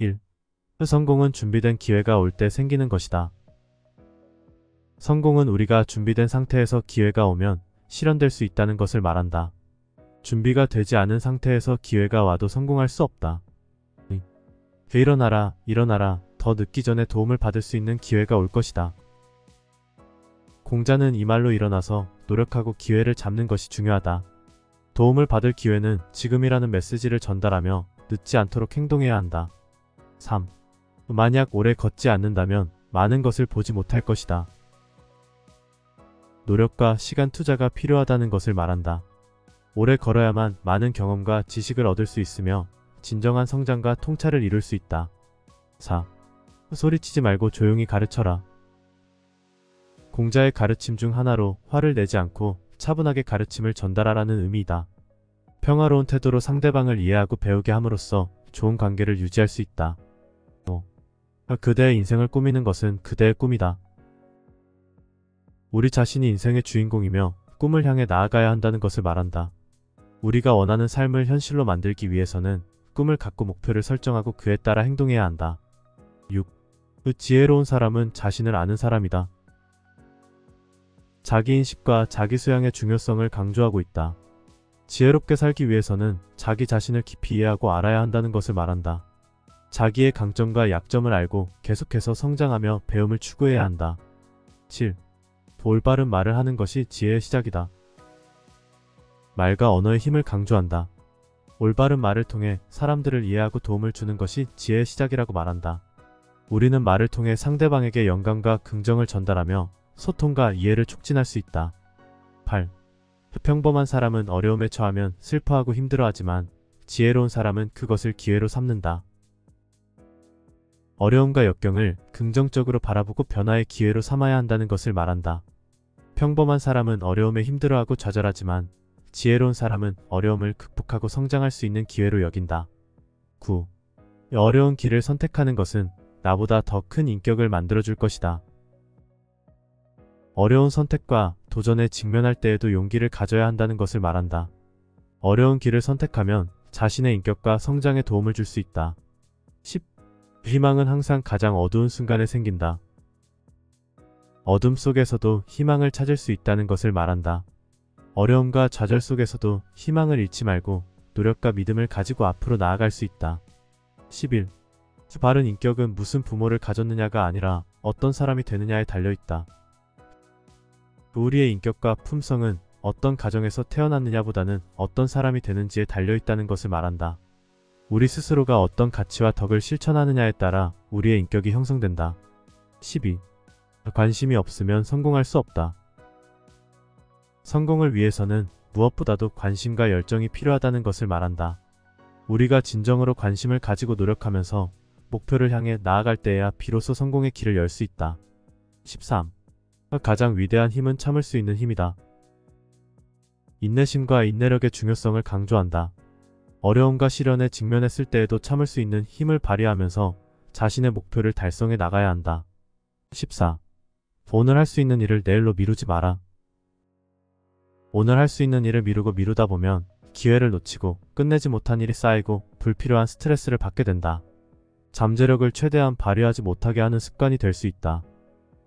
1. 성공은 준비된 기회가 올 때 생기는 것이다. 성공은 우리가 준비된 상태에서 기회가 오면 실현될 수 있다는 것을 말한다. 준비가 되지 않은 상태에서 기회가 와도 성공할 수 없다. 일어나라, 일어나라. 더 늦기 전에 도움을 받을 수 있는 기회가 올 것이다. 공자는 이 말로 일어나서 노력하고 기회를 잡는 것이 중요하다. 도움을 받을 기회는 지금이라는 메시지를 전달하며 늦지 않도록 행동해야 한다. 3. 만약 오래 걷지 않는다면 많은 것을 보지 못할 것이다. 노력과 시간 투자가 필요하다는 것을 말한다. 오래 걸어야만 많은 경험과 지식을 얻을 수 있으며 진정한 성장과 통찰을 이룰 수 있다. 4. 소리치지 말고 조용히 가르쳐라. 공자의 가르침 중 하나로 화를 내지 않고 차분하게 가르침을 전달하라는 의미이다. 평화로운 태도로 상대방을 이해하고 배우게 함으로써 좋은 관계를 유지할 수 있다. 5. 그대의 인생을 꾸미는 것은 그대의 꿈이다. 우리 자신이 인생의 주인공이며 꿈을 향해 나아가야 한다는 것을 말한다. 우리가 원하는 삶을 현실로 만들기 위해서는 꿈을 갖고 목표를 설정하고 그에 따라 행동해야 한다. 6. 지혜로운 사람은 자신을 아는 사람이다. 자기인식과 자기수양의 중요성을 강조하고 있다. 지혜롭게 살기 위해서는 자기 자신을 깊이 이해하고 알아야 한다는 것을 말한다. 자기의 강점과 약점을 알고 계속해서 성장하며 배움을 추구해야 한다. 7. 올바른 말을 하는 것이 지혜의 시작이다. 말과 언어의 힘을 강조한다. 올바른 말을 통해 사람들을 이해하고 도움을 주는 것이 지혜의 시작이라고 말한다. 우리는 말을 통해 상대방에게 영감과 긍정을 전달하며 소통과 이해를 촉진할 수 있다. 8. 평범한 사람은 어려움에 처하면 슬퍼하고 힘들어하지만 지혜로운 사람은 그것을 기회로 삼는다. 어려움과 역경을 긍정적으로 바라보고 변화의 기회로 삼아야 한다는 것을 말한다. 평범한 사람은 어려움에 힘들어하고 좌절하지만 지혜로운 사람은 어려움을 극복하고 성장할 수 있는 기회로 여긴다. 9. 어려운 길을 선택하는 것은 나보다 더 큰 인격을 만들어줄 것이다. 어려운 선택과 도전에 직면할 때에도 용기를 가져야 한다는 것을 말한다. 어려운 길을 선택하면 자신의 인격과 성장에 도움을 줄 수 있다. 10. 희망은 항상 가장 어두운 순간에 생긴다. 어둠 속에서도 희망을 찾을 수 있다는 것을 말한다. 어려움과 좌절 속에서도 희망을 잃지 말고 노력과 믿음을 가지고 앞으로 나아갈 수 있다. 11. 바른 인격은 무슨 부모를 가졌느냐가 아니라 어떤 사람이 되느냐에 달려있다. 우리의 인격과 품성은 어떤 가정에서 태어났느냐보다는 어떤 사람이 되는지에 달려있다는 것을 말한다. 우리 스스로가 어떤 가치와 덕을 실천하느냐에 따라 우리의 인격이 형성된다. 12. 관심이 없으면 성공할 수 없다. 성공을 위해서는 무엇보다도 관심과 열정이 필요하다는 것을 말한다. 우리가 진정으로 관심을 가지고 노력하면서 목표를 향해 나아갈 때에야 비로소 성공의 길을 열 수 있다. 13. 가장 위대한 힘은 참을 수 있는 힘이다. 인내심과 인내력의 중요성을 강조한다. 어려움과 시련에 직면했을 때에도 참을 수 있는 힘을 발휘하면서 자신의 목표를 달성해 나가야 한다. 14. 오늘 할 수 있는 일을 내일로 미루지 마라. 오늘 할 수 있는 일을 미루다 보면 기회를 놓치고 끝내지 못한 일이 쌓이고 불필요한 스트레스를 받게 된다. 잠재력을 최대한 발휘하지 못하게 하는 습관이 될 수 있다.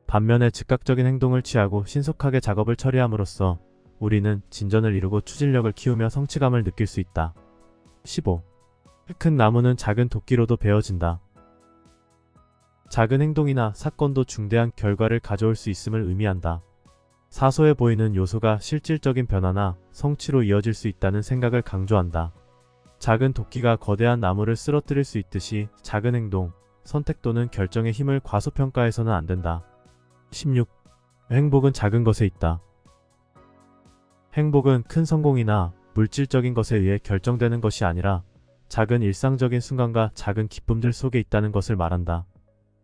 반면에 즉각적인 행동을 취하고 신속하게 작업을 처리함으로써 우리는 진전을 이루고 추진력을 키우며 성취감을 느낄 수 있다. 15. 큰 나무는 작은 도끼로도 베어진다. 작은 행동이나 사건도 중대한 결과를 가져올 수 있음을 의미한다. 사소해 보이는 요소가 실질적인 변화나 성취로 이어질 수 있다는 생각을 강조한다. 작은 도끼가 거대한 나무를 쓰러뜨릴 수 있듯이 작은 행동, 선택 또는 결정의 힘을 과소평가해서는 안 된다. 16. 행복은 작은 것에 있다. 행복은 큰 성공이나 물질적인 것에 의해 결정되는 것이 아니라 작은 일상적인 순간과 작은 기쁨들 속에 있다는 것을 말한다.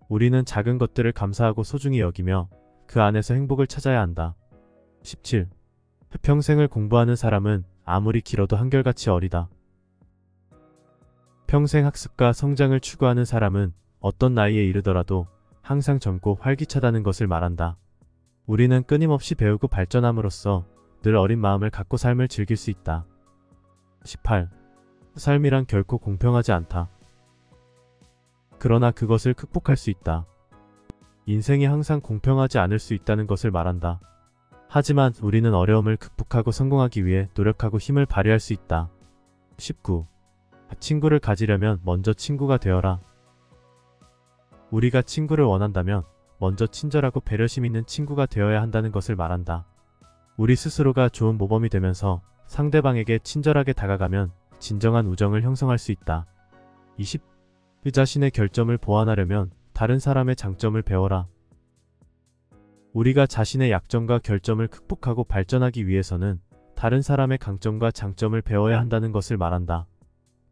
우리는 작은 것들을 감사하고 소중히 여기며 그 안에서 행복을 찾아야 한다. 17. 평생을 공부하는 사람은 아무리 길어도 한결같이 어리다. 평생 학습과 성장을 추구하는 사람은 어떤 나이에 이르더라도 항상 젊고 활기차다는 것을 말한다. 우리는 끊임없이 배우고 발전함으로써 늘 어린 마음을 갖고 삶을 즐길 수 있다. 18. 삶이란 결코 공평하지 않다. 그러나 그것을 극복할 수 있다. 인생이 항상 공평하지 않을 수 있다는 것을 말한다. 하지만 우리는 어려움을 극복하고 성공하기 위해 노력하고 힘을 발휘할 수 있다. 19. 친구를 가지려면 먼저 친구가 되어라. 우리가 친구를 원한다면 먼저 친절하고 배려심 있는 친구가 되어야 한다는 것을 말한다. 우리 스스로가 좋은 모범이 되면서 상대방에게 친절하게 다가가면 진정한 우정을 형성할 수 있다. 20. 그 자신의 결점을 보완하려면 다른 사람의 장점을 배워라. 우리가 자신의 약점과 결점을 극복하고 발전하기 위해서는 다른 사람의 강점과 장점을 배워야 한다는 것을 말한다.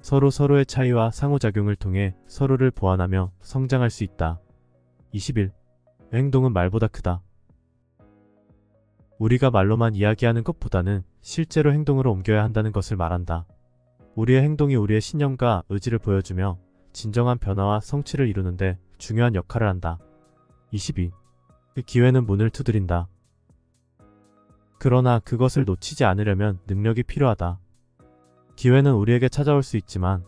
서로의 차이와 상호작용을 통해 서로를 보완하며 성장할 수 있다. 21. 행동은 말보다 크다. 우리가 말로만 이야기하는 것보다는 실제로 행동으로 옮겨야 한다는 것을 말한다. 우리의 행동이 우리의 신념과 의지를 보여주며 진정한 변화와 성취를 이루는데 중요한 역할을 한다. 22. 그 기회는 문을 두드린다. 그러나 그것을 놓치지 않으려면 능력이 필요하다. 기회는 우리에게 찾아올 수 있지만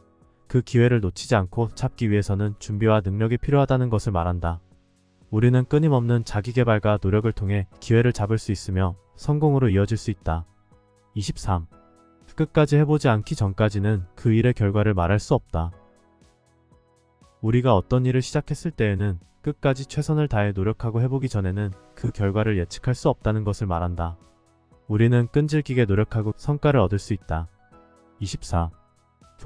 그 기회를 놓치지 않고 잡기 위해서는 준비와 능력이 필요하다는 것을 말한다. 우리는 끊임없는 자기개발과 노력을 통해 기회를 잡을 수 있으며 성공으로 이어질 수 있다. 23. 끝까지 해보지 않기 전까지는 그 일의 결과를 말할 수 없다. 우리가 어떤 일을 시작했을 때에는 끝까지 최선을 다해 노력하고 해보기 전에는 그 결과를 예측할 수 없다는 것을 말한다. 우리는 끈질기게 노력하고 성과를 얻을 수 있다. 24.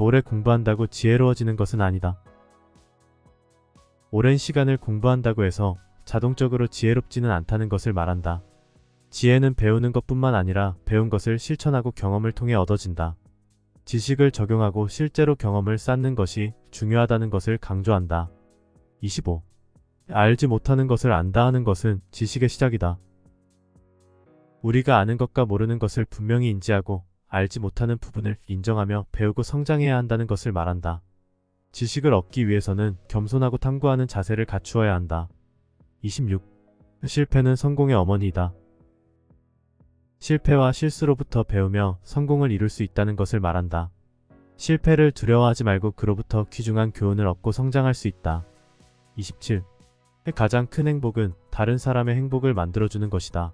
오래 공부한다고 지혜로워지는 것은 아니다. 오랜 시간을 공부한다고 해서 자동적으로 지혜롭지는 않다는 것을 말한다. 지혜는 배우는 것뿐만 아니라 배운 것을 실천하고 경험을 통해 얻어진다. 지식을 적용하고 실제로 경험을 쌓는 것이 중요하다는 것을 강조한다. 25. 알지 못하는 것을 안다 하는 것은 지식의 시작이다. 우리가 아는 것과 모르는 것을 분명히 인지하고 알지 못하는 부분을 인정하며 배우고 성장해야 한다는 것을 말한다. 지식을 얻기 위해서는 겸손하고 탐구하는 자세를 갖추어야 한다. 26. 실패는 성공의 어머니이다. 실패와 실수로부터 배우며 성공을 이룰 수 있다는 것을 말한다. 실패를 두려워하지 말고 그로부터 귀중한 교훈을 얻고 성장할 수 있다. 27. 가장 큰 행복은 다른 사람의 행복을 만들어주는 것이다.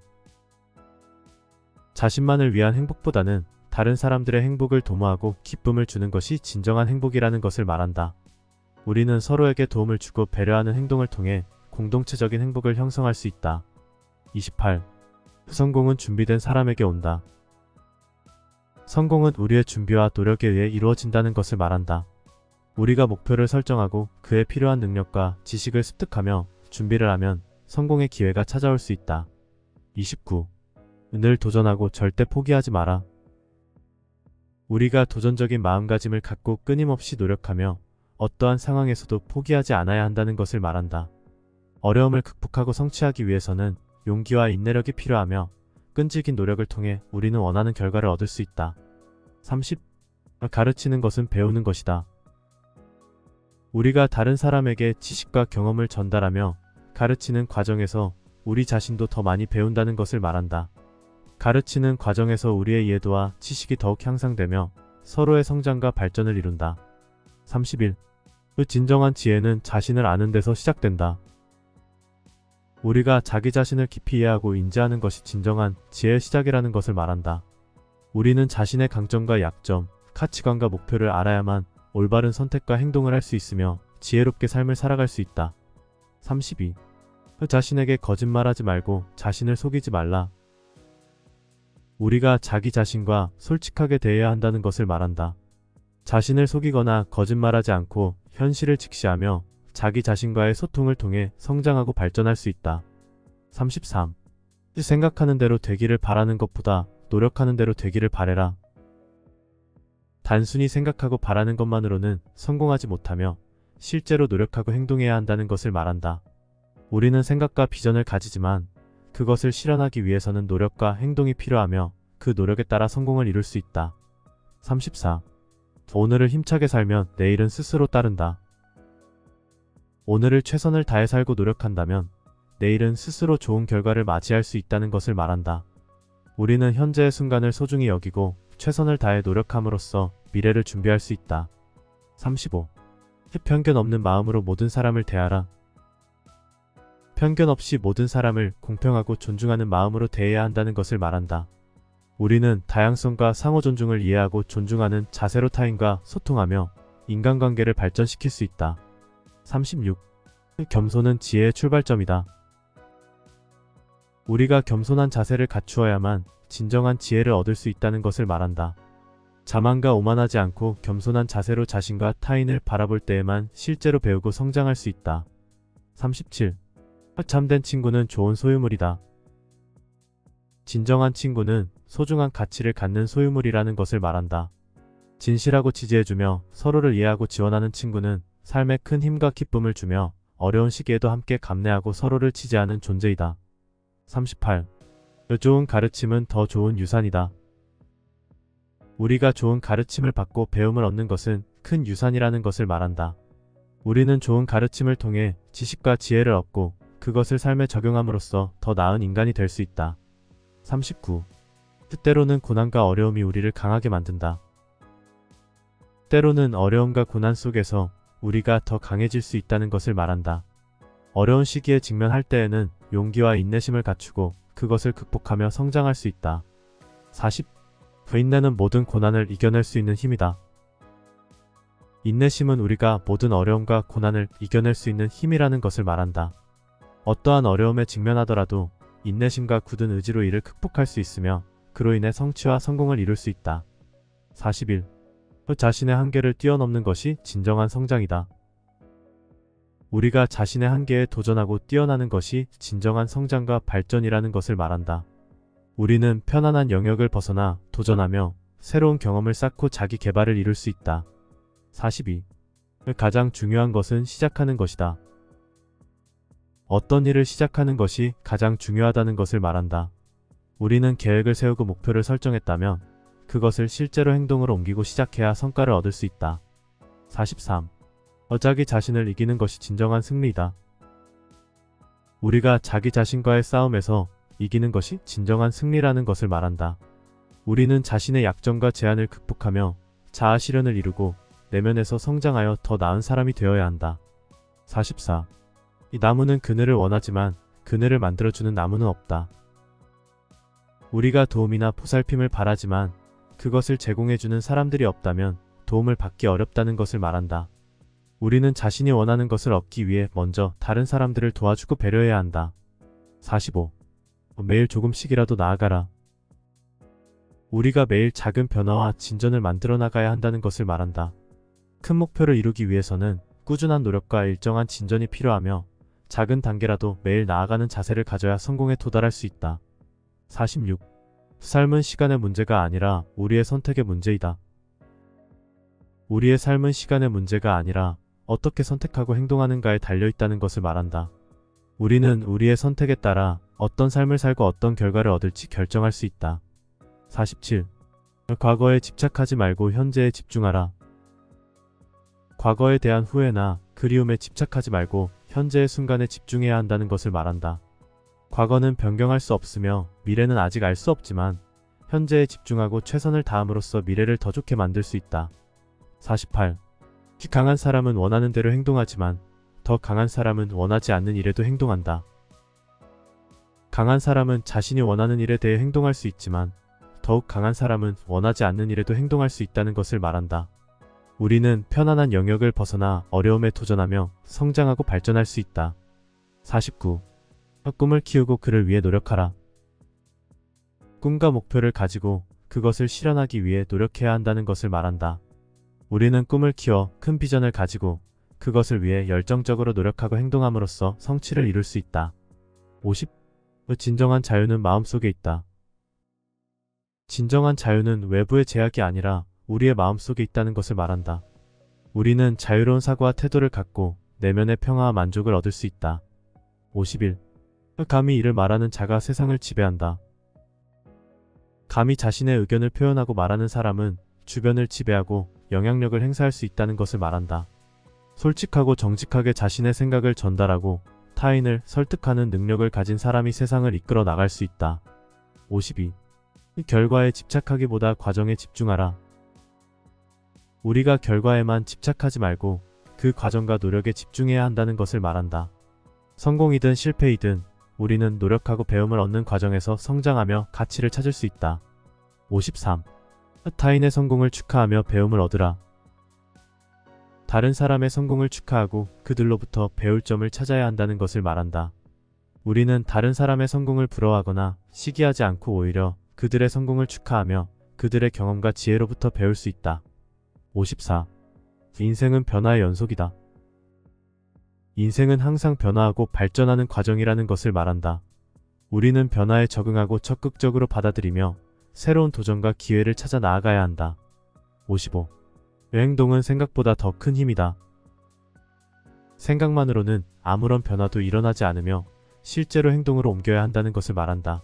자신만을 위한 행복보다는 다른 사람들의 행복을 도모하고 기쁨을 주는 것이 진정한 행복이라는 것을 말한다. 우리는 서로에게 도움을 주고 배려하는 행동을 통해 공동체적인 행복을 형성할 수 있다. 28. 성공은 준비된 사람에게 온다. 성공은 우리의 준비와 노력에 의해 이루어진다는 것을 말한다. 우리가 목표를 설정하고 그에 필요한 능력과 지식을 습득하며 준비를 하면 성공의 기회가 찾아올 수 있다. 29. 늘 도전하고 절대 포기하지 마라. 우리가 도전적인 마음가짐을 갖고 끊임없이 노력하며 어떠한 상황에서도 포기하지 않아야 한다는 것을 말한다. 어려움을 극복하고 성취하기 위해서는 용기와 인내력이 필요하며 끈질긴 노력을 통해 우리는 원하는 결과를 얻을 수 있다. 30. 가르치는 것은 배우는 것이다. 우리가 다른 사람에게 지식과 경험을 전달하며 가르치는 과정에서 우리 자신도 더 많이 배운다는 것을 말한다. 가르치는 과정에서 우리의 이해도와 지식이 더욱 향상되며 서로의 성장과 발전을 이룬다. 31. 그 진정한 지혜는 자신을 아는 데서 시작된다. 우리가 자기 자신을 깊이 이해하고 인지하는 것이 진정한 지혜의 시작이라는 것을 말한다. 우리는 자신의 강점과 약점, 가치관과 목표를 알아야만 올바른 선택과 행동을 할 수 있으며 지혜롭게 삶을 살아갈 수 있다. 32. 자신에게 거짓말하지 말고 자신을 속이지 말라. 우리가 자기 자신과 솔직하게 대해야 한다는 것을 말한다. 자신을 속이거나 거짓말하지 않고 현실을 직시하며 자기 자신과의 소통을 통해 성장하고 발전할 수 있다. 33. 생각하는 대로 되기를 바라는 것보다 노력하는 대로 되기를 바래라. 단순히 생각하고 바라는 것만으로는 성공하지 못하며 실제로 노력하고 행동해야 한다는 것을 말한다. 우리는 생각과 비전을 가지지만 그것을 실현하기 위해서는 노력과 행동이 필요하며 그 노력에 따라 성공을 이룰 수 있다. 34. 오늘을 힘차게 살면 내일은 스스로 따른다. 오늘을 최선을 다해 살고 노력한다면 내일은 스스로 좋은 결과를 맞이할 수 있다는 것을 말한다. 우리는 현재의 순간을 소중히 여기고 최선을 다해 노력함으로써 미래를 준비할 수 있다. 35. 편견 없는 마음으로 모든 사람을 대하라. 편견 없이 모든 사람을 공평하고 존중하는 마음으로 대해야 한다는 것을 말한다. 우리는 다양성과 상호 존중을 이해하고 존중하는 자세로 타인과 소통하며 인간관계를 발전시킬 수 있다. 36. 겸손은 지혜의 출발점이다. 우리가 겸손한 자세를 갖추어야만 진정한 지혜를 얻을 수 있다는 것을 말한다. 자만과 오만하지 않고 겸손한 자세로 자신과 타인을 바라볼 때에만 실제로 배우고 성장할 수 있다. 37. 참된 친구는 좋은 소유물이다. 진정한 친구는 소중한 가치를 갖는 소유물이라는 것을 말한다. 진실하고 지지해주며 서로를 이해하고 지원하는 친구는 삶에 큰 힘과 기쁨을 주며 어려운 시기에도 함께 감내하고 서로를 지지하는 존재이다. 38. 좋은 가르침은 더 좋은 유산이다. 우리가 좋은 가르침을 받고 배움을 얻는 것은 큰 유산이라는 것을 말한다. 우리는 좋은 가르침을 통해 지식과 지혜를 얻고 그것을 삶에 적용함으로써 더 나은 인간이 될 수 있다. 39. 때로는 고난과 어려움이 우리를 강하게 만든다. 때로는 어려움과 고난 속에서 우리가 더 강해질 수 있다는 것을 말한다. 어려운 시기에 직면할 때에는 용기와 인내심을 갖추고 그것을 극복하며 성장할 수 있다. 40. 인내는 모든 고난을 이겨낼 수 있는 힘이다. 인내심은 우리가 모든 어려움과 고난을 이겨낼 수 있는 힘이라는 것을 말한다. 어떠한 어려움에 직면하더라도 인내심과 굳은 의지로 이를 극복할 수 있으며 그로 인해 성취와 성공을 이룰 수 있다. 41. 자신의 한계를 뛰어넘는 것이 진정한 성장이다. 우리가 자신의 한계에 도전하고 뛰어나는 것이 진정한 성장과 발전이라는 것을 말한다. 우리는 편안한 영역을 벗어나 도전하며 새로운 경험을 쌓고 자기 개발을 이룰 수 있다. 42. 가장 중요한 것은 시작하는 것이다. 어떤 일을 시작하는 것이 가장 중요하다는 것을 말한다. 우리는 계획을 세우고 목표를 설정했다면 그것을 실제로 행동으로 옮기고 시작해야 성과를 얻을 수 있다. 43. 자기 자신을 이기는 것이 진정한 승리이다. 우리가 자기 자신과의 싸움에서 이기는 것이 진정한 승리라는 것을 말한다. 우리는 자신의 약점과 제한을 극복하며 자아 실현을 이루고 내면에서 성장하여 더 나은 사람이 되어야 한다. 44. 이 나무는 그늘을 원하지만 그늘을 만들어주는 나무는 없다. 우리가 도움이나 보살핌을 바라지만 그것을 제공해주는 사람들이 없다면 도움을 받기 어렵다는 것을 말한다. 우리는 자신이 원하는 것을 얻기 위해 먼저 다른 사람들을 도와주고 배려해야 한다. 45. 매일 조금씩이라도 나아가라. 우리가 매일 작은 변화와 진전을 만들어 나가야 한다는 것을 말한다. 큰 목표를 이루기 위해서는 꾸준한 노력과 일정한 진전이 필요하며 작은 단계라도 매일 나아가는 자세를 가져야 성공에 도달할 수 있다. 46. 삶은 시간의 문제가 아니라 우리의 선택의 문제이다. 우리의 삶은 시간의 문제가 아니라 어떻게 선택하고 행동하는가에 달려있다는 것을 말한다. 우리는 우리의 선택에 따라 어떤 삶을 살고 어떤 결과를 얻을지 결정할 수 있다. 47. 과거에 집착하지 말고 현재에 집중하라. 과거에 대한 후회나 그리움에 집착하지 말고 현재의 순간에 집중해야 한다는 것을 말한다. 과거는 변경할 수 없으며 미래는 아직 알 수 없지만 현재에 집중하고 최선을 다함으로써 미래를 더 좋게 만들 수 있다. 48. 강한 사람은 원하는 대로 행동하지만 더 강한 사람은 원하지 않는 일에도 행동한다. 강한 사람은 자신이 원하는 일에 대해 행동할 수 있지만 더욱 강한 사람은 원하지 않는 일에도 행동할 수 있다는 것을 말한다. 우리는 편안한 영역을 벗어나 어려움에 도전하며 성장하고 발전할 수 있다. 49. 꿈을 키우고 그를 위해 노력하라. 꿈과 목표를 가지고 그것을 실현하기 위해 노력해야 한다는 것을 말한다. 우리는 꿈을 키워 큰 비전을 가지고 그것을 위해 열정적으로 노력하고 행동함으로써 성취를 이룰 수 있다. 50. 진정한 자유는 마음속에 있다. 진정한 자유는 외부의 제약이 아니라 우리의 마음속에 있다는 것을 말한다. 우리는 자유로운 사고와 태도를 갖고 내면의 평화와 만족을 얻을 수 있다. 51. 감히 이를 말하는 자가 세상을 지배한다. 감히 자신의 의견을 표현하고 말하는 사람은 주변을 지배하고 영향력을 행사할 수 있다는 것을 말한다. 솔직하고 정직하게 자신의 생각을 전달하고 타인을 설득하는 능력을 가진 사람이 세상을 이끌어 나갈 수 있다. 52. 결과에 집착하기보다 과정에 집중하라. 우리가 결과에만 집착하지 말고 그 과정과 노력에 집중해야 한다는 것을 말한다. 성공이든 실패이든 우리는 노력하고 배움을 얻는 과정에서 성장하며 가치를 찾을 수 있다. 53. 타인의 성공을 축하하며 배움을 얻으라. 다른 사람의 성공을 축하하고 그들로부터 배울 점을 찾아야 한다는 것을 말한다. 우리는 다른 사람의 성공을 부러워하거나 시기하지 않고 오히려 그들의 성공을 축하하며 그들의 경험과 지혜로부터 배울 수 있다. 54. 인생은 변화의 연속이다. 인생은 항상 변화하고 발전하는 과정이라는 것을 말한다. 우리는 변화에 적응하고 적극적으로 받아들이며 새로운 도전과 기회를 찾아 나아가야 한다. 55. 행동은 생각보다 더 큰 힘이다. 생각만으로는 아무런 변화도 일어나지 않으며 실제로 행동으로 옮겨야 한다는 것을 말한다.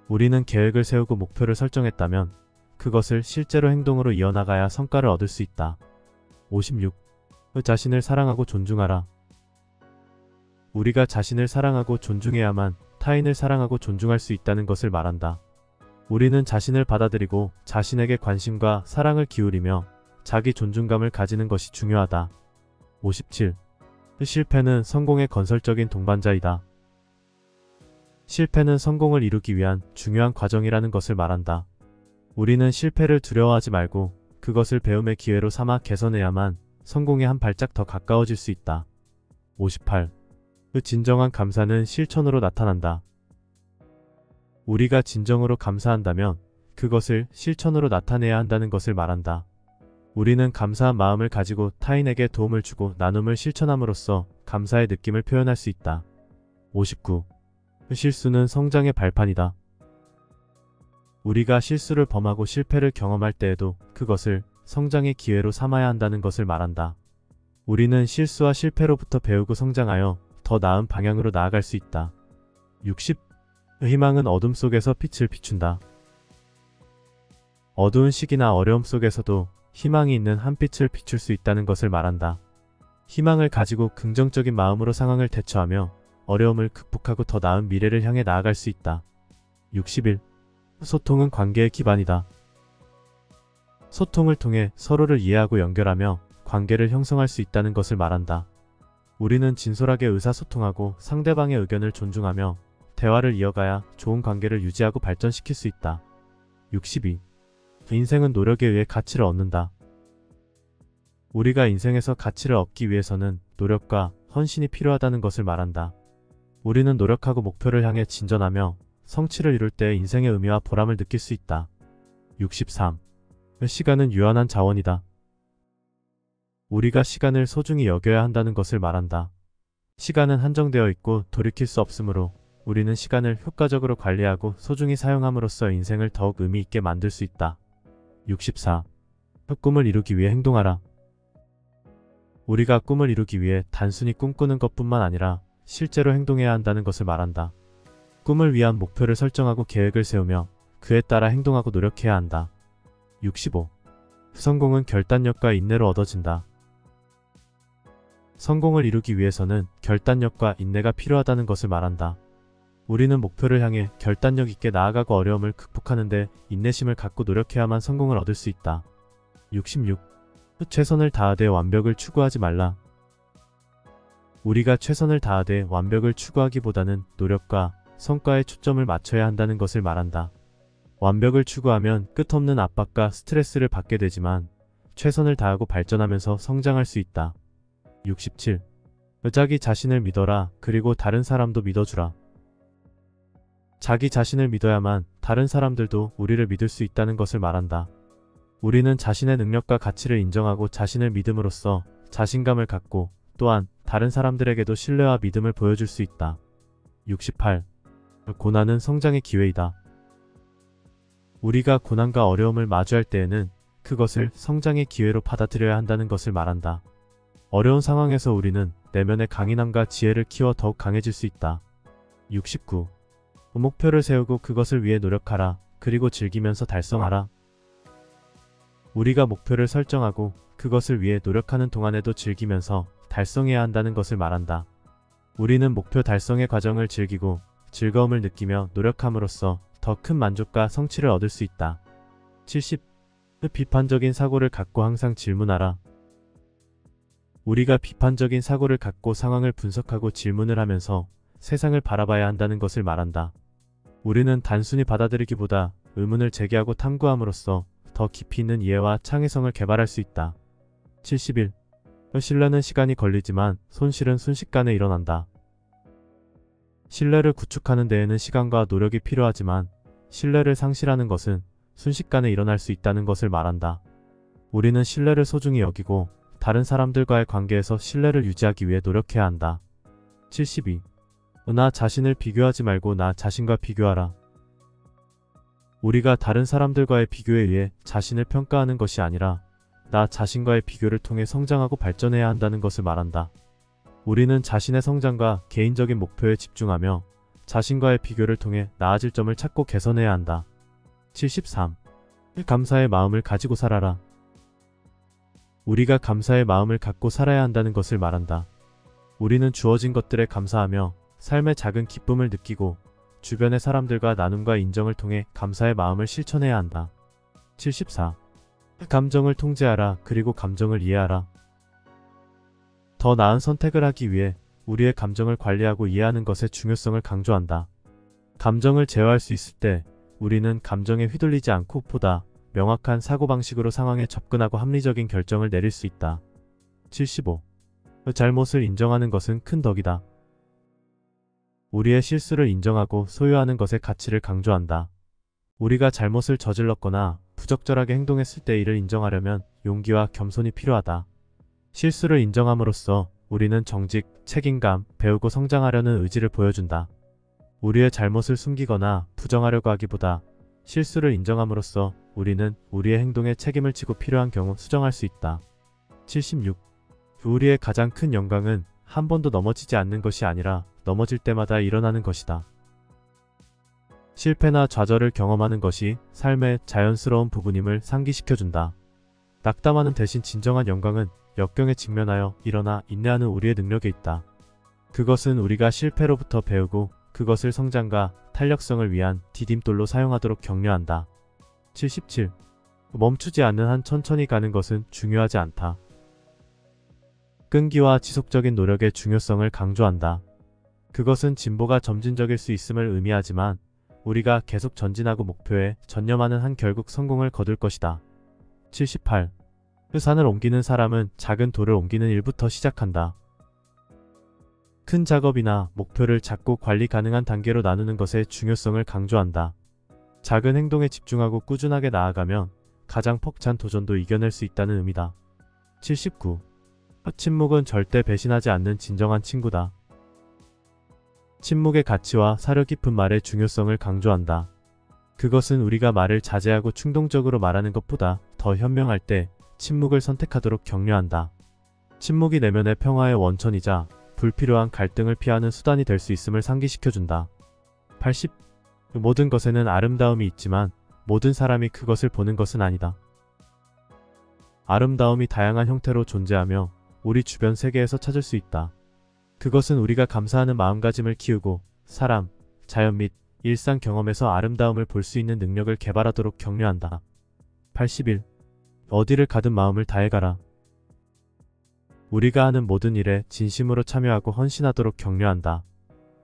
우리는 계획을 세우고 목표를 설정했다면 그것을 실제로 행동으로 이어나가야 성과를 얻을 수 있다. 56. 자신을 사랑하고 존중하라. 우리가 자신을 사랑하고 존중해야만 타인을 사랑하고 존중할 수 있다는 것을 말한다. 우리는 자신을 받아들이고 자신에게 관심과 사랑을 기울이며 자기 존중감을 가지는 것이 중요하다. 57. 실패는 성공의 건설적인 동반자이다. 실패는 성공을 이루기 위한 중요한 과정이라는 것을 말한다. 우리는 실패를 두려워하지 말고 그것을 배움의 기회로 삼아 개선해야만 성공에 한 발짝 더 가까워질 수 있다. 58. 진정한 감사는 실천으로 나타난다. 우리가 진정으로 감사한다면 그것을 실천으로 나타내야 한다는 것을 말한다. 우리는 감사한 마음을 가지고 타인에게 도움을 주고 나눔을 실천함으로써 감사의 느낌을 표현할 수 있다. 59. 실수는 성장의 발판이다. 우리가 실수를 범하고 실패를 경험할 때에도 그것을 성장의 기회로 삼아야 한다는 것을 말한다. 우리는 실수와 실패로부터 배우고 성장하여 더 나은 방향으로 나아갈 수 있다. 60. 희망은 어둠 속에서 빛을 비춘다. 어두운 시기나 어려움 속에서도 희망이 있는 한 빛을 비출 수 있다는 것을 말한다. 희망을 가지고 긍정적인 마음으로 상황을 대처하며 어려움을 극복하고 더 나은 미래를 향해 나아갈 수 있다. 61. 소통은 관계의 기반이다. 소통을 통해 서로를 이해하고 연결하며 관계를 형성할 수 있다는 것을 말한다. 우리는 진솔하게 의사소통하고 상대방의 의견을 존중하며 대화를 이어가야 좋은 관계를 유지하고 발전시킬 수 있다. 62. 인생은 노력에 의해 가치를 얻는다. 우리가 인생에서 가치를 얻기 위해서는 노력과 헌신이 필요하다는 것을 말한다. 우리는 노력하고 목표를 향해 진전하며 성취를 이룰 때 인생의 의미와 보람을 느낄 수 있다. 63. 시간은 유한한 자원이다. 우리가 시간을 소중히 여겨야 한다는 것을 말한다. 시간은 한정되어 있고 돌이킬 수 없으므로 우리는 시간을 효과적으로 관리하고 소중히 사용함으로써 인생을 더욱 의미 있게 만들 수 있다. 64. 꿈을 이루기 위해 행동하라. 우리가 꿈을 이루기 위해 단순히 꿈꾸는 것뿐만 아니라 실제로 행동해야 한다는 것을 말한다. 꿈을 위한 목표를 설정하고 계획을 세우며 그에 따라 행동하고 노력해야 한다. 65. 성공은 결단력과 인내로 얻어진다. 성공을 이루기 위해서는 결단력과 인내가 필요하다는 것을 말한다. 우리는 목표를 향해 결단력 있게 나아가고 어려움을 극복하는 데 인내심을 갖고 노력해야만 성공을 얻을 수 있다. 66. 최선을 다하되 완벽을 추구하지 말라. 우리가 최선을 다하되 완벽을 추구하기보다는 노력과 성과에 초점을 맞춰야 한다는 것을 말한다. 완벽을 추구하면 끝없는 압박과 스트레스를 받게 되지만 최선을 다하고 발전하면서 성장할 수 있다. 67. 자기 자신을 믿어라. 그리고 다른 사람도 믿어주라. 자기 자신을 믿어야만 다른 사람들도 우리를 믿을 수 있다는 것을 말한다. 우리는 자신의 능력과 가치를 인정하고 자신을 믿음으로써 자신감을 갖고 또한 다른 사람들에게도 신뢰와 믿음을 보여줄 수 있다. 68. 고난은 성장의 기회이다. 우리가 고난과 어려움을 마주할 때에는 그것을 성장의 기회로 받아들여야 한다는 것을 말한다. 어려운 상황에서 우리는 내면의 강인함과 지혜를 키워 더욱 강해질 수 있다. 69. 목표를 세우고 그것을 위해 노력하라. 그리고 즐기면서 달성하라. 우리가 목표를 설정하고 그것을 위해 노력하는 동안에도 즐기면서 달성해야 한다는 것을 말한다. 우리는 목표 달성의 과정을 즐기고 즐거움을 느끼며 노력함으로써 더 큰 만족과 성취를 얻을 수 있다. 70. 비판적인 사고를 갖고 항상 질문하라. 우리가 비판적인 사고를 갖고 상황을 분석하고 질문을 하면서 세상을 바라봐야 한다는 것을 말한다. 우리는 단순히 받아들이기보다 의문을 제기하고 탐구함으로써 더 깊이 있는 이해와 창의성을 개발할 수 있다. 71. 신뢰는 시간이 걸리지만 손실은 순식간에 일어난다. 신뢰를 구축하는 데에는 시간과 노력이 필요하지만 신뢰를 상실하는 것은 순식간에 일어날 수 있다는 것을 말한다. 우리는 신뢰를 소중히 여기고 다른 사람들과의 관계에서 신뢰를 유지하기 위해 노력해야 한다. 72. 나 자신을 비교하지 말고 나 자신과 비교하라. 우리가 다른 사람들과의 비교에 의해 자신을 평가하는 것이 아니라 나 자신과의 비교를 통해 성장하고 발전해야 한다는 것을 말한다. 우리는 자신의 성장과 개인적인 목표에 집중하며 자신과의 비교를 통해 나아질 점을 찾고 개선해야 한다. 73. 감사의 마음을 가지고 살아라. 우리가 감사의 마음을 갖고 살아야 한다는 것을 말한다. 우리는 주어진 것들에 감사하며 삶의 작은 기쁨을 느끼고 주변의 사람들과 나눔과 인정을 통해 감사의 마음을 실천해야 한다. 74. 감정을 통제하라. 그리고 감정을 이해하라. 더 나은 선택을 하기 위해 우리의 감정을 관리하고 이해하는 것의 중요성을 강조한다. 감정을 제어할 수 있을 때 우리는 감정에 휘둘리지 않고 보다 명확한 사고방식으로 상황에 접근하고 합리적인 결정을 내릴 수 있다. 75. 잘못을 인정하는 것은 큰 덕이다. 우리의 실수를 인정하고 소유하는 것의 가치를 강조한다. 우리가 잘못을 저질렀거나 부적절하게 행동했을 때 이를 인정하려면 용기와 겸손이 필요하다. 실수를 인정함으로써 우리는 정직, 책임감, 배우고 성장하려는 의지를 보여준다. 우리의 잘못을 숨기거나 부정하려고 하기보다 실수를 인정함으로써 우리는 우리의 행동에 책임을 지고 필요한 경우 수정할 수 있다. 76. 우리의 가장 큰 영광은 한 번도 넘어지지 않는 것이 아니라 넘어질 때마다 일어나는 것이다. 실패나 좌절을 경험하는 것이 삶의 자연스러운 부분임을 상기시켜준다. 낙담하는 대신 진정한 영광은 역경에 직면하여 일어나 인내하는 우리의 능력에 있다. 그것은 우리가 실패로부터 배우고 그것을 성장과 탄력성을 위한 디딤돌로 사용하도록 격려한다. 77. 멈추지 않는 한 천천히 가는 것은 중요하지 않다. 끈기와 지속적인 노력의 중요성을 강조한다. 그것은 진보가 점진적일 수 있음을 의미하지만 우리가 계속 전진하고 목표에 전념하는 한 결국 성공을 거둘 것이다. 78. 산을 옮기는 사람은 작은 돌을 옮기는 일부터 시작한다. 큰 작업이나 목표를 작고 관리 가능한 단계로 나누는 것의 중요성을 강조한다. 작은 행동에 집중하고 꾸준하게 나아가면 가장 벅찬 도전도 이겨낼 수 있다는 의미다. 79. 침묵은 절대 배신하지 않는 진정한 친구다. 침묵의 가치와 사려 깊은 말의 중요성을 강조한다. 그것은 우리가 말을 자제하고 충동적으로 말하는 것보다 더 현명할 때 침묵을 선택하도록 격려한다. 침묵이 내면의 평화의 원천이자 불필요한 갈등을 피하는 수단이 될 수 있음을 상기시켜준다. 80. 모든 것에는 아름다움이 있지만 모든 사람이 그것을 보는 것은 아니다. 아름다움이 다양한 형태로 존재하며 우리 주변 세계에서 찾을 수 있다. 그것은 우리가 감사하는 마음가짐을 키우고 사람, 자연 및 일상 경험에서 아름다움을 볼 수 있는 능력을 개발하도록 격려한다. 81. 어디를 가든 마음을 다해가라. 우리가 하는 모든 일에 진심으로 참여하고 헌신하도록 격려한다.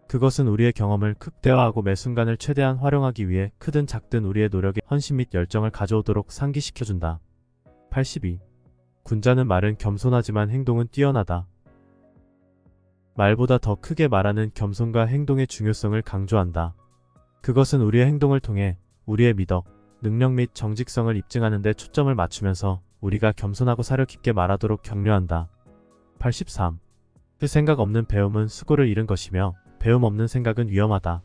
그것은 우리의 경험을 극대화하고 매 순간을 최대한 활용하기 위해 크든 작든 우리의 노력에 헌신 및 열정을 가져오도록 상기시켜준다. 82. 군자는 말은 겸손하지만 행동은 뛰어나다. 말보다 더 크게 말하는 겸손과 행동의 중요성을 강조한다. 그것은 우리의 행동을 통해 우리의 미덕, 능력 및 정직성을 입증하는 데 초점을 맞추면서 우리가 겸손하고 사려 깊게 말하도록 격려한다. 83. 그 생각 없는 배움은 수고를 잃은 것이며 배움 없는 생각은 위험하다.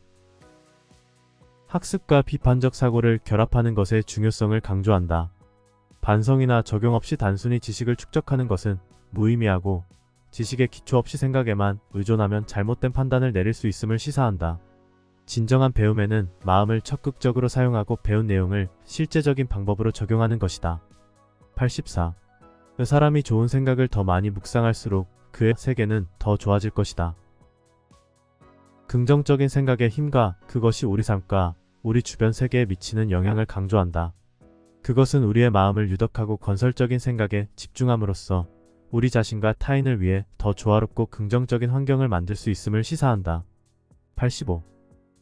학습과 비판적 사고를 결합하는 것의 중요성을 강조한다. 반성이나 적용 없이 단순히 지식을 축적하는 것은 무의미하고 지식의 기초 없이 생각에만 의존하면 잘못된 판단을 내릴 수 있음을 시사한다. 진정한 배움에는 마음을 적극적으로 사용하고 배운 내용을 실제적인 방법으로 적용하는 것이다. 84. 그 사람이 좋은 생각을 더 많이 묵상할수록 그의 세계는 더 좋아질 것이다. 긍정적인 생각의 힘과 그것이 우리 삶과 우리 주변 세계에 미치는 영향을 강조한다. 그것은 우리의 마음을 유덕하고 건설적인 생각에 집중함으로써 우리 자신과 타인을 위해 더 조화롭고 긍정적인 환경을 만들 수 있음을 시사한다. 85.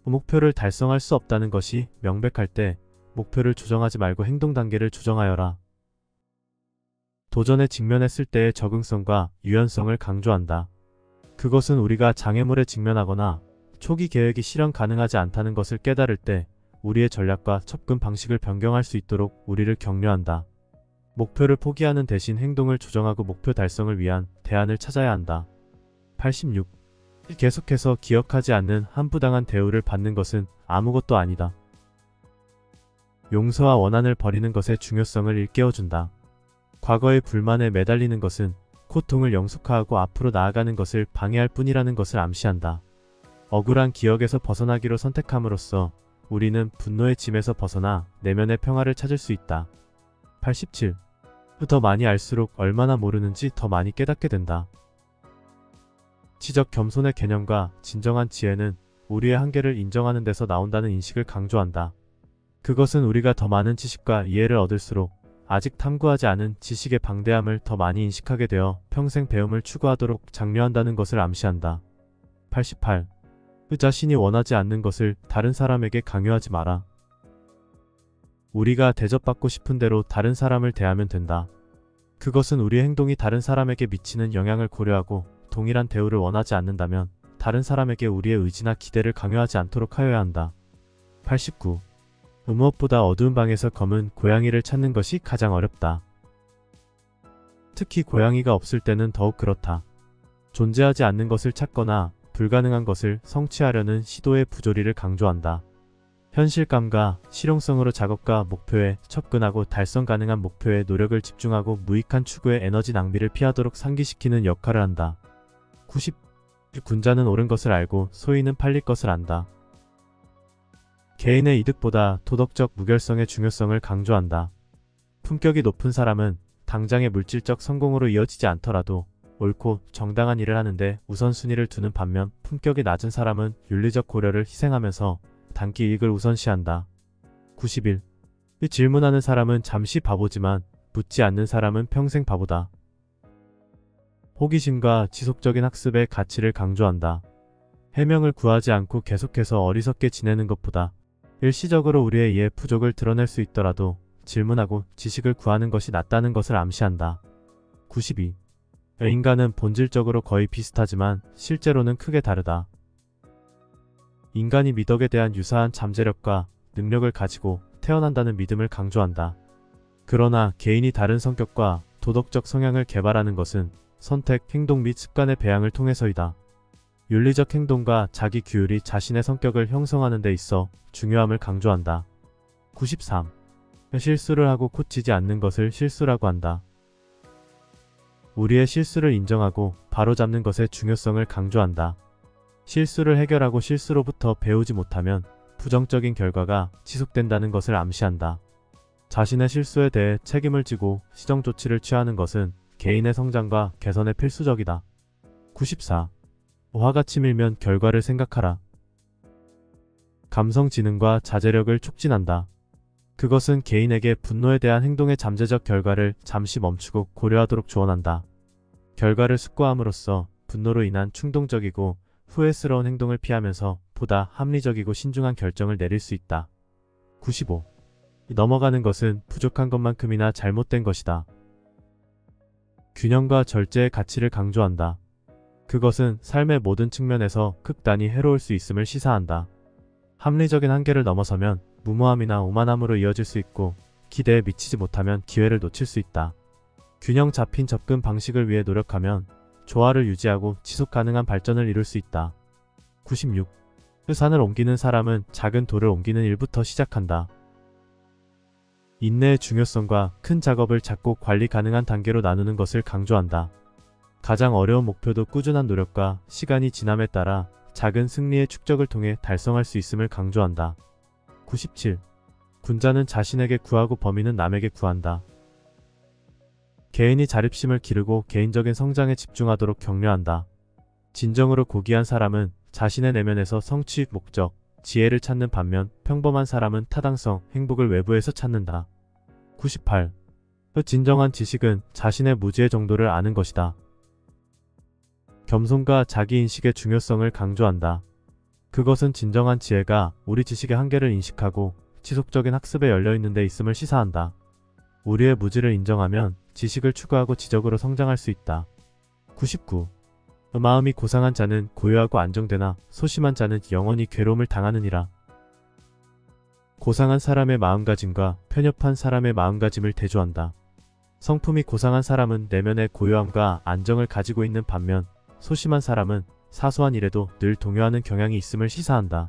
목표를 달성할 수 없다는 것이 명백할 때 목표를 조정하지 말고 행동 단계를 조정하여라. 도전에 직면했을 때의 적응성과 유연성을 강조한다. 그것은 우리가 장애물에 직면하거나 초기 계획이 실현 가능하지 않다는 것을 깨달을 때 우리의 전략과 접근 방식을 변경할 수 있도록 우리를 격려한다. 목표를 포기하는 대신 행동을 조정하고 목표 달성을 위한 대안을 찾아야 한다. 86. 계속해서 기억하지 않는 한부당한 대우를 받는 것은 아무것도 아니다. 용서와 원한을 버리는 것의 중요성을 일깨워준다. 과거의 불만에 매달리는 것은 고통을 영속화하고 앞으로 나아가는 것을 방해할 뿐이라는 것을 암시한다. 억울한 기억에서 벗어나기로 선택함으로써 우리는 분노의 짐에서 벗어나 내면의 평화를 찾을 수 있다. 87. 더 많이 알수록 얼마나 모르는지 더 많이 깨닫게 된다. 지적 겸손의 개념과 진정한 지혜는 우리의 한계를 인정하는 데서 나온다는 인식을 강조한다. 그것은 우리가 더 많은 지식과 이해를 얻을수록 아직 탐구하지 않은 지식의 방대함을 더 많이 인식하게 되어 평생 배움을 추구하도록 장려한다는 것을 암시한다. 88. 자신이 원하지 않는 것을 다른 사람에게 강요하지 마라. 우리가 대접받고 싶은 대로 다른 사람을 대하면 된다. 그것은 우리의 행동이 다른 사람에게 미치는 영향을 고려하고 동일한 대우를 원하지 않는다면 다른 사람에게 우리의 의지나 기대를 강요하지 않도록 하여야 한다. 89. 무엇보다 어두운 방에서 검은 고양이를 찾는 것이 가장 어렵다. 특히 고양이가 없을 때는 더욱 그렇다. 존재하지 않는 것을 찾거나 불가능한 것을 성취하려는 시도의 부조리를 강조한다. 현실감과 실용성으로 작업과 목표에 접근하고 달성 가능한 목표에 노력을 집중하고 무익한 추구의 에너지 낭비를 피하도록 상기시키는 역할을 한다. 90. 군자는 옳은 것을 알고 소인은 팔릴 것을 안다. 개인의 이득보다 도덕적 무결성의 중요성을 강조한다. 품격이 높은 사람은 당장의 물질적 성공으로 이어지지 않더라도 옳고 정당한 일을 하는데 우선순위를 두는 반면 품격이 낮은 사람은 윤리적 고려를 희생하면서 단기 이익을 우선시한다. 91. 질문하는 사람은 잠시 바보지만 묻지 않는 사람은 평생 바보다. 호기심과 지속적인 학습의 가치를 강조한다. 해명을 구하지 않고 계속해서 어리석게 지내는 것보다 일시적으로 우리의 이해 부족을 드러낼 수 있더라도 질문하고 지식을 구하는 것이 낫다는 것을 암시한다. 92. 인간은 본질적으로 거의 비슷하지만 실제로는 크게 다르다. 인간이 미덕에 대한 유사한 잠재력과 능력을 가지고 태어난다는 믿음을 강조한다. 그러나 개인이 다른 성격과 도덕적 성향을 개발하는 것은 선택, 행동 및 습관의 배양을 통해서이다. 윤리적 행동과 자기 규율이 자신의 성격을 형성하는 데 있어 중요함을 강조한다. 93. 실수를 하고 고치지 않는 것을 실수라고 한다. 우리의 실수를 인정하고 바로잡는 것의 중요성을 강조한다. 실수를 해결하고 실수로부터 배우지 못하면 부정적인 결과가 지속된다는 것을 암시한다. 자신의 실수에 대해 책임을 지고 시정 조치를 취하는 것은 개인의 성장과 개선에 필수적이다. 94. 화가 치밀면 결과를 생각하라. 감성 지능과 자제력을 촉진한다. 그것은 개인에게 분노에 대한 행동의 잠재적 결과를 잠시 멈추고 고려하도록 조언한다. 결과를 숙고함으로써 분노로 인한 충동적이고 후회스러운 행동을 피하면서 보다 합리적이고 신중한 결정을 내릴 수 있다. 95. 넘어가는 것은 부족한 것만큼이나 잘못된 것이다. 균형과 절제의 가치를 강조한다. 그것은 삶의 모든 측면에서 극단히 해로울 수 있음을 시사한다. 합리적인 한계를 넘어서면 무모함이나 오만함으로 이어질 수 있고 기대에 미치지 못하면 기회를 놓칠 수 있다. 균형 잡힌 접근 방식을 위해 노력하면 조화를 유지하고 지속 가능한 발전을 이룰 수 있다. 96. 산을 옮기는 사람은 작은 돌을 옮기는 일부터 시작한다. 인내의 중요성과 큰 작업을 작고 관리 가능한 단계로 나누는 것을 강조한다. 가장 어려운 목표도 꾸준한 노력과 시간이 지남에 따라 작은 승리의 축적을 통해 달성할 수 있음을 강조한다. 97. 군자는 자신에게 구하고 범인은 남에게 구한다. 개인이 자립심을 기르고 개인적인 성장에 집중하도록 격려한다. 진정으로 고귀한 사람은 자신의 내면에서 성취, 목적, 지혜를 찾는 반면 평범한 사람은 타당성, 행복을 외부에서 찾는다. 98. 진정한 지식은 자신의 무지의 정도를 아는 것이다. 겸손과 자기인식의 중요성을 강조한다. 그것은 진정한 지혜가 우리 지식의 한계를 인식하고 지속적인 학습에 열려있는 데 있음을 시사한다. 우리의 무지를 인정하면 지식을 추구하고 지적으로 성장할 수 있다. 99. 마음이 고상한 자는 고요하고 안정되나 소심한 자는 영원히 괴로움을 당하느니라. 고상한 사람의 마음가짐과 편협한 사람의 마음가짐을 대조한다. 성품이 고상한 사람은 내면의 고요함과 안정을 가지고 있는 반면 소심한 사람은 사소한 일에도 늘 동요하는 경향이 있음을 시사한다.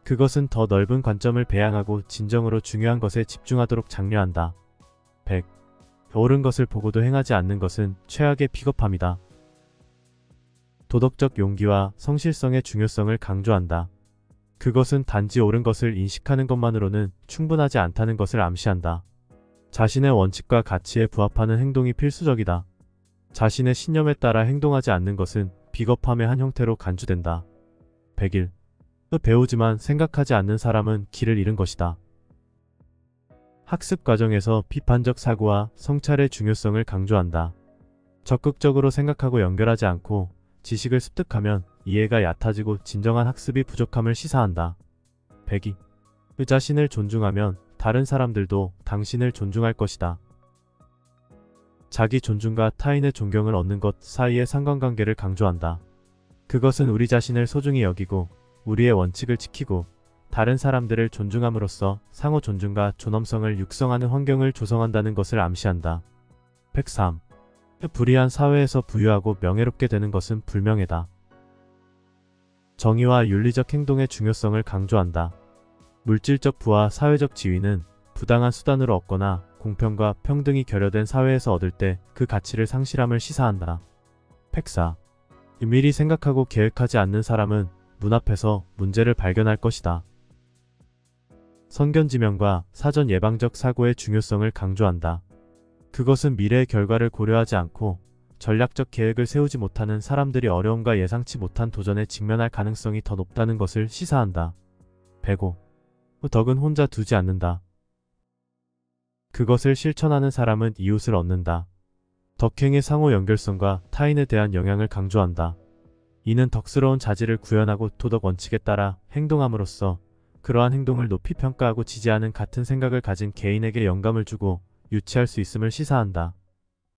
그것은 더 넓은 관점을 배양하고 진정으로 중요한 것에 집중하도록 장려한다. 100. 옳은 것을 보고도 행하지 않는 것은 최악의 비겁함이다. 도덕적 용기와 성실성의 중요성을 강조한다. 그것은 단지 옳은 것을 인식하는 것만으로는 충분하지 않다는 것을 암시한다. 자신의 원칙과 가치에 부합하는 행동이 필수적이다. 자신의 신념에 따라 행동하지 않는 것은 비겁함의 한 형태로 간주된다. 101. 배우지만 생각하지 않는 사람은 길을 잃은 것이다. 학습 과정에서 비판적 사고와 성찰의 중요성을 강조한다. 적극적으로 생각하고 연결하지 않고 지식을 습득하면 이해가 얕아지고 진정한 학습이 부족함을 시사한다. 102. 자신을 존중하면 다른 사람들도 당신을 존중할 것이다. 자기 존중과 타인의 존경을 얻는 것 사이의 상관관계를 강조한다. 그것은 우리 자신을 소중히 여기고 우리의 원칙을 지키고 다른 사람들을 존중함으로써 상호 존중과 존엄성을 육성하는 환경을 조성한다는 것을 암시한다. 103. 불의한 사회에서 부유하고 명예롭게 되는 것은 불명예다. 정의와 윤리적 행동의 중요성을 강조한다. 물질적 부와 사회적 지위는 부당한 수단으로 얻거나 공평과 평등이 결여된 사회에서 얻을 때 그 가치를 상실함을 시사한다. 104. 미리 생각하고 계획하지 않는 사람은 문 앞에서 문제를 발견할 것이다. 선견지명과 사전 예방적 사고의 중요성을 강조한다. 그것은 미래의 결과를 고려하지 않고 전략적 계획을 세우지 못하는 사람들이 어려움과 예상치 못한 도전에 직면할 가능성이 더 높다는 것을 시사한다. 105. 덕은 혼자 두지 않는다. 그것을 실천하는 사람은 이웃을 얻는다. 덕행의 상호 연결성과 타인에 대한 영향을 강조한다. 이는 덕스러운 자질을 구현하고 도덕 원칙에 따라 행동함으로써 그러한 행동을 높이 평가하고 지지하는 같은 생각을 가진 개인에게 영감을 주고 유치할 수 있음을 시사한다.